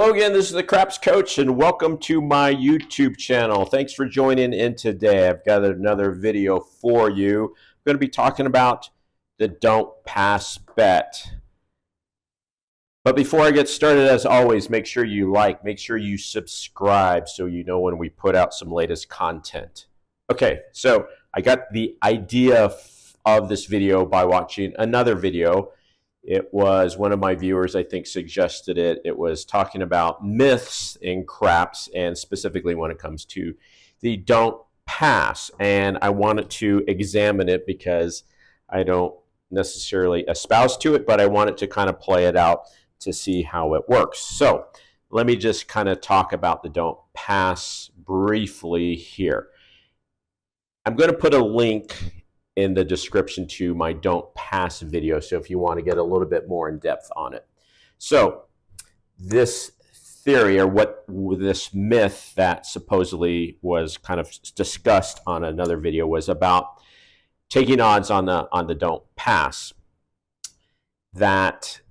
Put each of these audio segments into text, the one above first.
Hello again, this is the Craps Coach and welcome to my YouTube channel. Thanks for joining in today. I've got another video for you. I'm going to be talking about the don't pass bet. But before I get started, as always, make sure you like, make sure you subscribe so you know when we put out some latest content. Okay, so I got the idea of this video by watching another video. It was one of my viewers, I think, suggested it. It was talking about myths in craps, and specifically when it comes to the don't pass. And I wanted to examine it because I don't necessarily espouse to it, but I wanted to kind of play it out to see how it works. So let me just kind of talk about the don't pass briefly here. I'm going to put a link in the description to my don't pass video, so if you want to get a little bit more in depth on it. So this theory, or what this myth that supposedly was kind of discussed on another video, was about taking odds on the don't pass. That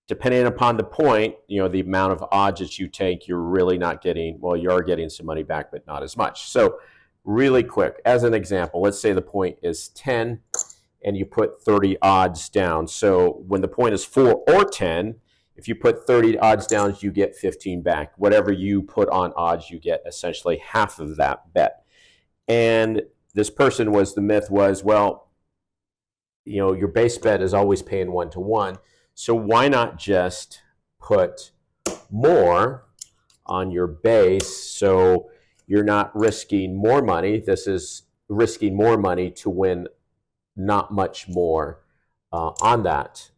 depending upon the point, you know, the amount of odds that you take, you're really not getting, well, you are getting some money back, but not as much. So really quick, as an example, let's say the point is 10 and you put 30 odds down. So when the point is 4 or 10, if you put 30 odds down, you get 15 back. Whatever you put on odds, you get essentially half of that bet. And this person was, the myth was, well, you know, your base bet is always paying 1-to-1. So why not just put more on your base so you're not risking more money. This is risking more money to win not much more on that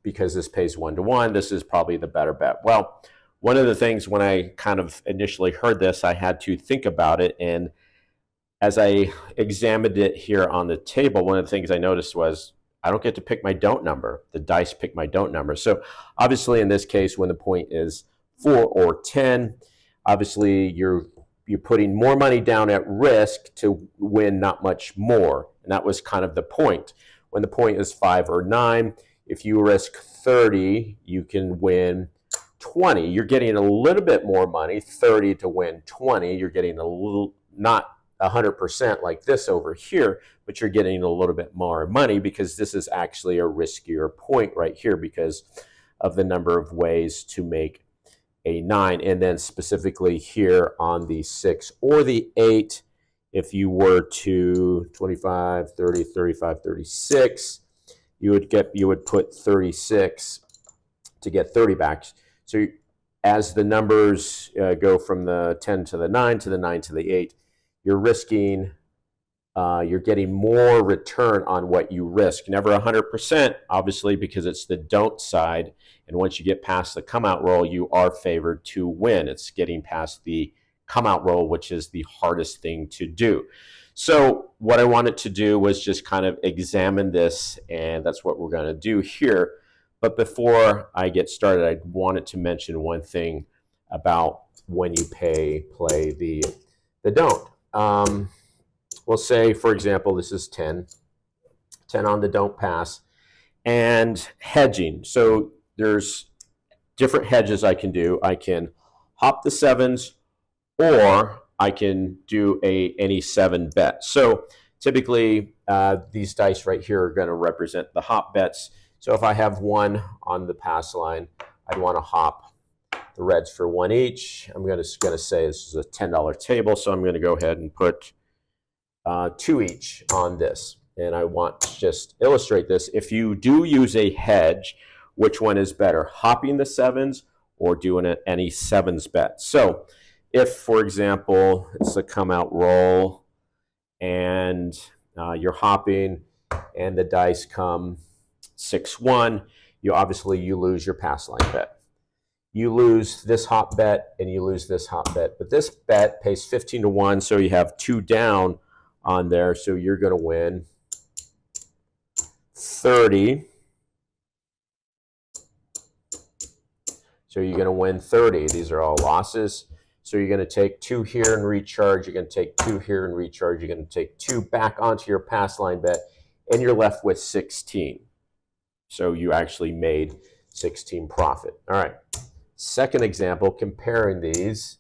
because this pays 1-to-1. This is probably the better bet. Well, one of the things when I kind of initially heard this, I had to think about it. And as I examined it here on the table, one of the things I noticed was I don't get to pick my don't number. The dice pick my don't number. So obviously in this case, when the point is 4 or 10, obviously you're putting more money down at risk to win not much more. And that was kind of the point. When the point is 5 or 9, if you risk 30, you can win 20. You're getting a little bit more money, 30 to win 20. You're getting a little, not 100% like this over here, but you're getting a little bit more money because this is actually a riskier point right here because of the number of ways to make a 9. And then specifically here on the 6 or the 8, if you were to 25, 30, 35, 36, you would put 36 to get 30 back. So as the numbers go from the 10 to the 9 to the 9 to the 8, you're risking, you're getting more return on what you risk. Never 100%, obviously, because it's the don't side. And once you get past the come out roll, you are favored to win. It's getting past the come out roll, which is the hardest thing to do. So what I wanted to do was just kind of examine this, and that's what we're going to do here. But before I get started, I wanted to mention one thing about when you play the don't. We'll say, for example, this is 10 on the don't pass, and hedging. So there's different hedges I can do. I can hop the 7s, or I can do any 7 bet. So typically these dice right here are going to represent the hop bets. So if I have 1 on the pass line, I'd want to hop the reds for 1 each. I'm going to say this is a $10 table, so I'm going to go ahead and put 2 each on this. And I want to just illustrate this. If you do use a hedge, which one is better, hopping the 7s or doing any 7s bet? So if, for example, it's a come out roll and you're hopping and the dice come 6-1, you lose your pass line bet. You lose this hop bet and you lose this hop bet. But this bet pays 15-to-1, so you have 2 down on there, so you're going to win 30. So you're going to win 30. These are all losses. So you're going to take 2 here and recharge. You're going to take 2 here and recharge. You're going to take 2 back onto your pass line bet, and you're left with 16. So you actually made 16 profit. All right. second example, comparing these,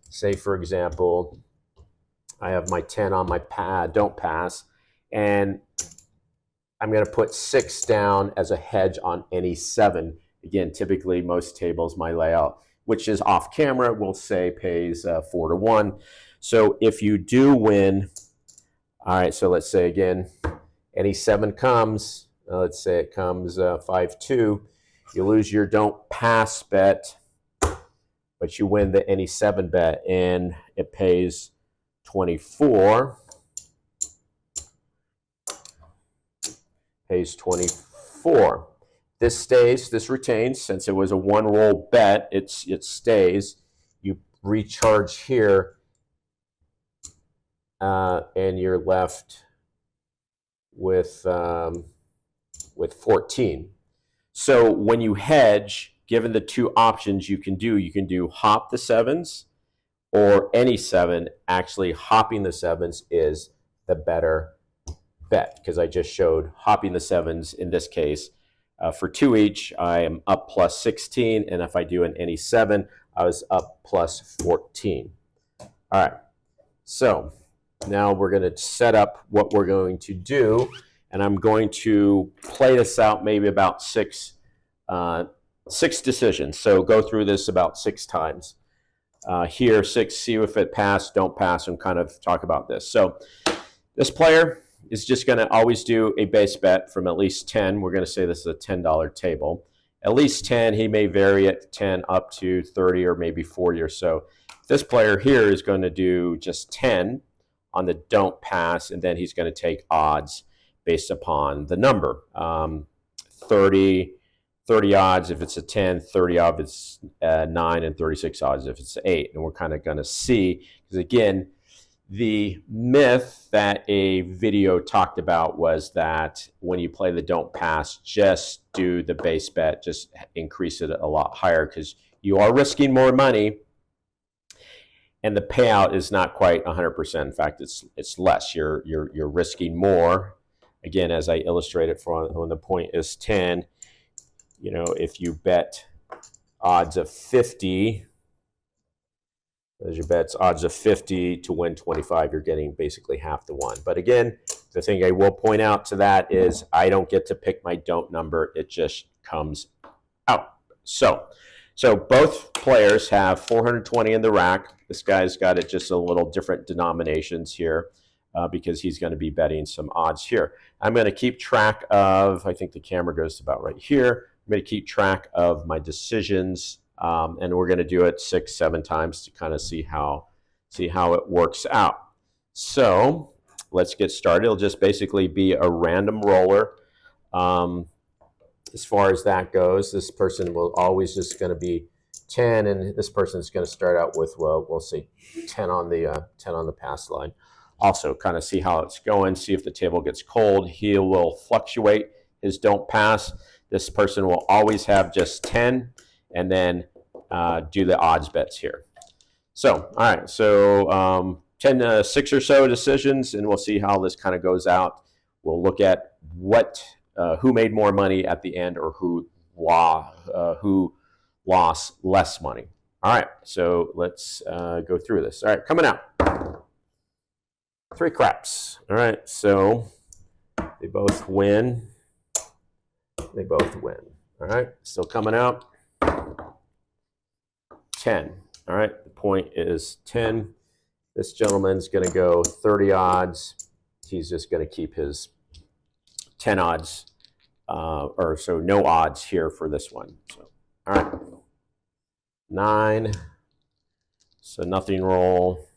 say for example, I have my 10 on my don't pass, and I'm going to put 6 down as a hedge on any 7. Again, typically most tables, my layout, which is off camera, will say pays 4 to 1. So if you do win, all right, so let's say again, any 7 comes, let's say it comes 5-2, you lose your don't pass bet, but you win the any 7 bet, and it pays 24. Pays 24. This stays, this retains. Since it was a 1-roll bet, it stays. You recharge here, and you're left with 14. So when you hedge, given the 2 options you can do hop the 7s or any 7. Actually, hopping the 7s is the better bet, because I just showed hopping the 7s in this case. For 2 each, I am up plus 16, and if I do an any 7, I was up plus 14. All right, so now we're going to set up what we're going to do, and I'm going to play this out maybe about 6 decisions. So go through this about 6 times. Here, 6, see if it passed, don't pass, and kind of talk about this. So this player is just going to always do a base bet from at least 10. We're going to say this is a $10 table. At least 10, he may vary at 10 up to 30 or maybe 40 or so. This player here is going to do just 10 on the don't pass, and then he's going to take odds based upon the number. 30 odds if it's a 10, 30 odds if it's 9, and 36 odds if it's 8. And we're kind of going to see, because again, the myth that a video talked about was that when you play the don't pass, just do the base bet, just increase it a lot higher, because you are risking more money, and the payout is not quite 100%. In fact, it's less. You're risking more. Again, as I illustrated for when the point is 10, you know, if you bet odds of 50. Those are your bets. Odds of 50 to win 25. You're getting basically half the one. But again, the thing I will point out to that is I don't get to pick my don't number. It just comes out. So both players have 420 in the rack. This guy's got it just a little different denominations here because he's going to be betting some odds here. I'm going to keep track of, I think the camera goes about right here. I'm going to keep track of my decisions. And we're going to do it 6, 7 times to kind of see how it works out. So let's get started. It'll just basically be a random roller. As far as that goes, this person will always just going to be 10, and this person is going to start out with, well, we'll see, 10 on the pass line. Also, kind of see how it's going. See if the table gets cold. He will fluctuate his don't pass. This person will always have just 10. And then do the odds bets here. So, all right, so 10 6 or so decisions, and we'll see how this kind of goes out. We'll look at who made more money at the end, or who lost less money. All right, so let's go through this. All right, coming out. 3 craps. All right, so they both win. They both win. All right, still coming out. 10. All right, the point is 10. This gentleman's going to go 30 odds. He's just going to keep his 10 odds, or so no odds here for this one. So, all right, 9. So nothing roll.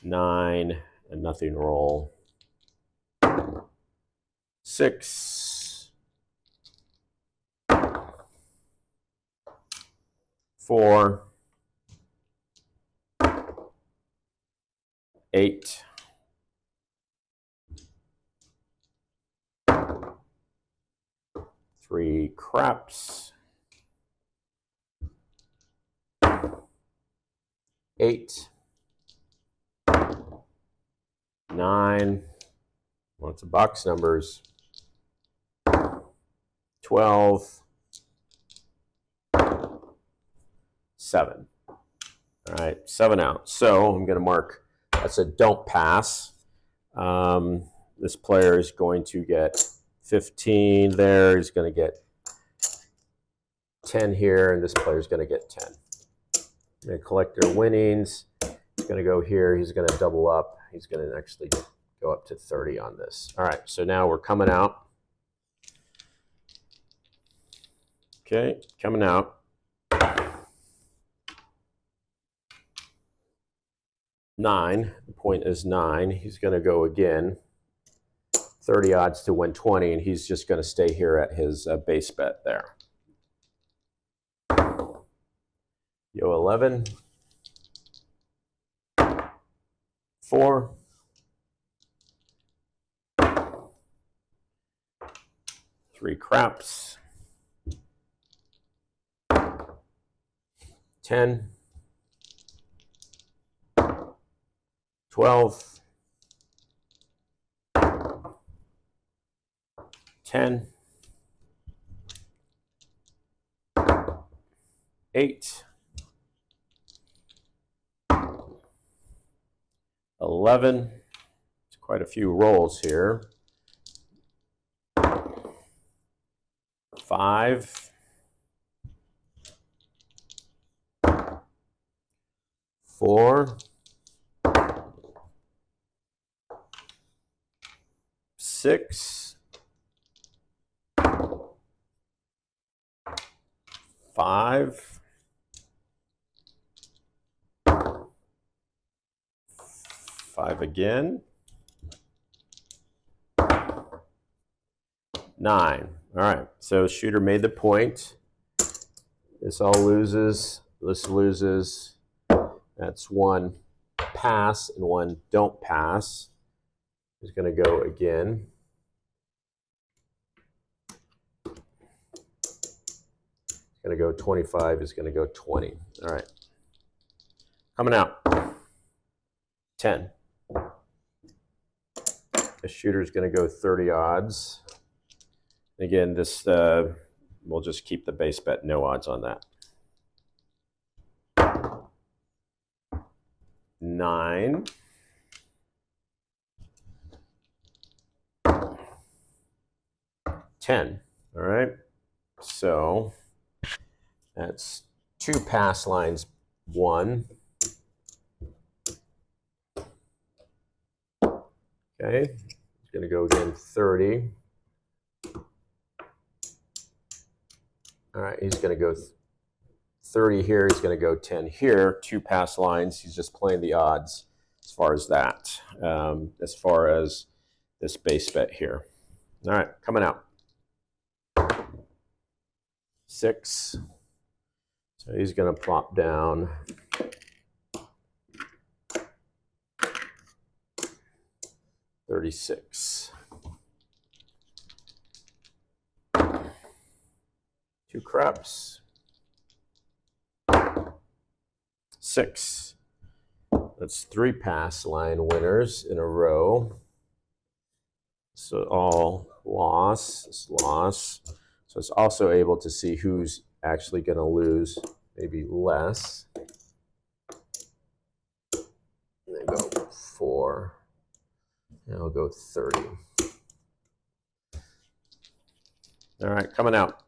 9 and nothing roll. 6. 4, 8, 3 craps, 8, 9, lots of box numbers, 12, 7. All right, 7 out. So I'm going to mark that's a don't pass. This player is going to get 15 there. He's going to get 10 here, and this player is going to get 10. I'm going to collect their winnings. He's going to go here. He's going to double up. He's going to actually go up to 30 on this. All right, so now we're coming out. Okay, coming out. 9. The point is 9. He's going to go again. 30 odds to win 20, and he's just going to stay here at his base bet there. Yo 11. 4. 3 craps. 10. 12. 10. 8. 11. It's quite a few rolls here. 5. 4. 6. 5. 5 again. 9. All right, so shooter made the point. This all loses. This loses. That's 1 pass and 1 don't pass. He's going to go again. He's going to go 25. He's going to go 20. All right. Coming out. 10. The shooter's going to go 30 odds. Again, this we'll just keep the base bet, no odds on that. 9. 10. All right. So that's 2 pass lines, 1. Okay. He's going to go again 30. All right, he's going to go 30 here. He's going to go 10 here. 2 pass lines. He's just playing the odds as far as that. As far as this base bet here. All right, coming out. 6. So he's going to plop down. 36. 2 craps. 6. That's 3 pass line winners in a row. So all loss, this loss. So it's also able to see who's actually going to lose, maybe less. And then go 4. And I'll go 30. All right, coming out.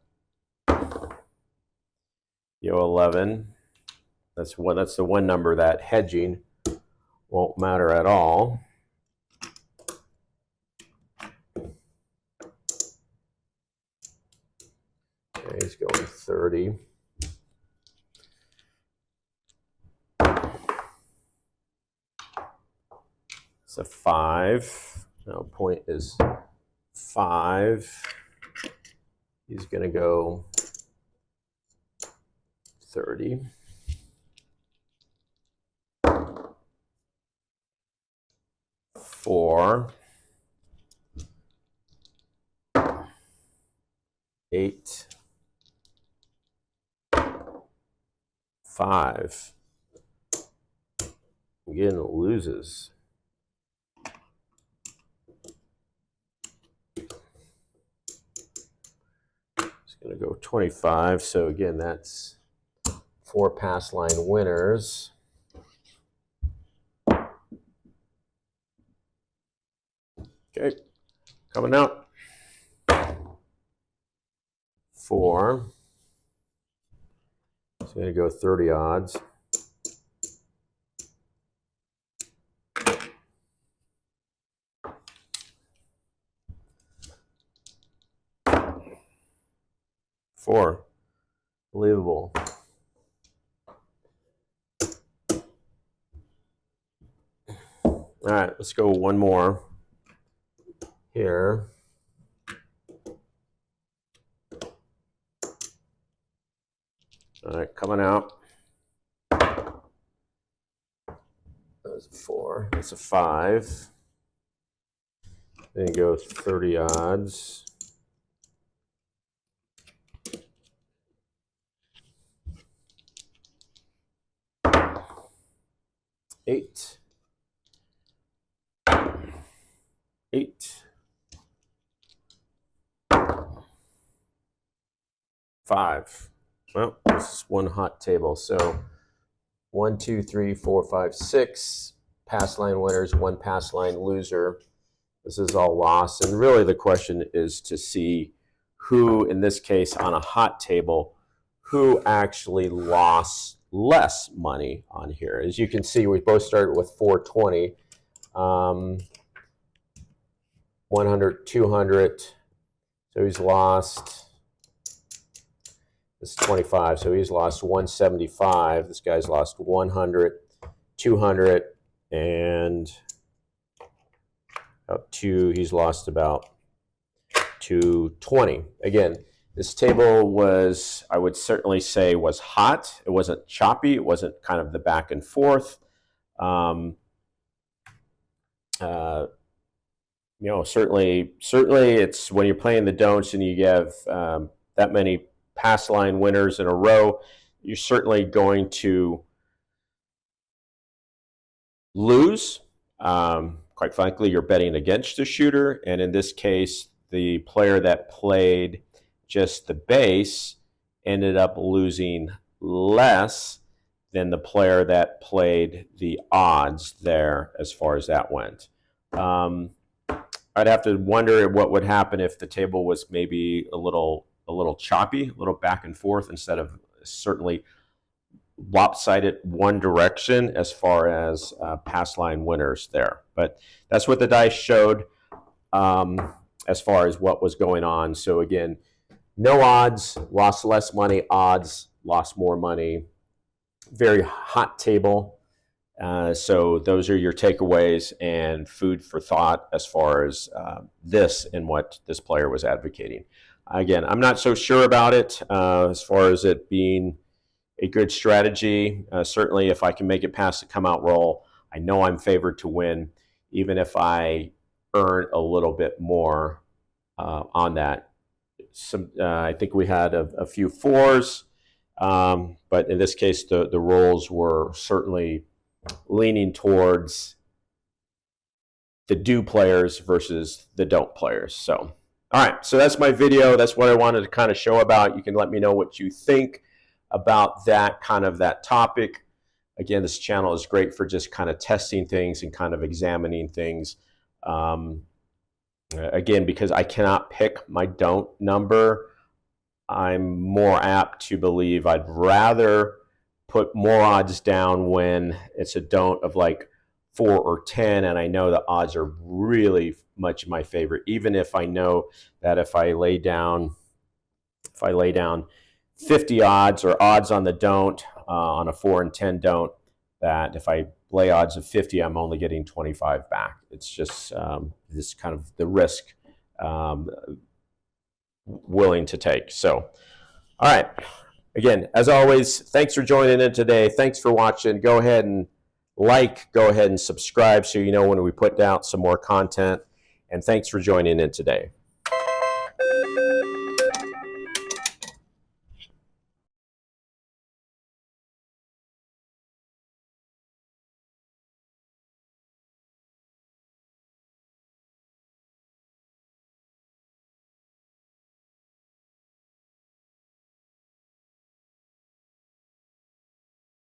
Yo 11. That's the one number that hedging won't matter at all. Okay, he's going 30. It's a 5. Now point is 5. He's going to go 30. 4. 8. 5. Again, it loses. It's going to go 25. So again, that's 4 pass line winners. Okay, coming out. 4. So I'm going to go 30 odds. Four. Believable. All right, let's go one more here. All right, coming out. That's a 4. That's a 5. Then go 30 odds. Eight. 5. Well, this is one hot table. So 1, 2, 3, 4, 5, 6 pass line winners, 1 pass line loser. This is all loss. And really the question is to see who, in this case, on a hot table, who actually lost less money on here. As you can see, we both started with 420. 100, 200. So he's lost, this is 25. So he's lost 175. This guy's lost 100, 200, and about 2. He's lost about 220. Again, this table was, I would certainly say, was hot. It wasn't choppy. It wasn't kind of the back and forth. You know, certainly it's when you're playing the don'ts and you have that many pass line winners in a row, you're certainly going to lose. Quite frankly, you're betting against the shooter, and in this case, the player that played just the base ended up losing less than the player that played the odds there as far as that went. I'd have to wonder what would happen if the table was maybe a little choppy, a little back and forth, instead of certainly lopsided one direction as far as pass line winners there. But that's what the dice showed as far as what was going on. So again, no odds, lost less money. Odds, lost more money. Very hot table. So those are your takeaways and food for thought as far as this and what this player was advocating. Again, I'm not so sure about it as far as it being a good strategy. Certainly, if I can make it past the come out roll, I know I'm favored to win, even if I earn a little bit more on that. I think we had a few 4s, but in this case, the rolls were certainly leaning towards the do players versus the don't players. So, all right, so that's my video. That's what I wanted to kind of show about. You can let me know what you think about that topic. Again, this channel is great for just kind of testing things and kind of examining things. Again, because I cannot pick my don't number, I'm more apt to believe I'd rather put more odds down when it's a don't of like 4 or 10, and I know the odds are really much in my favor, even if I know that if I lay down 50 odds or odds on the don't, on a 4 and 10 don't, that if I lay odds of 50, I'm only getting 25 back. It's just this kind of the risk willing to take. So, all right. Again, as always, thanks for joining in today. Thanks for watching. Go ahead and go ahead and subscribe so you know when we put out some more content. And thanks for joining in today.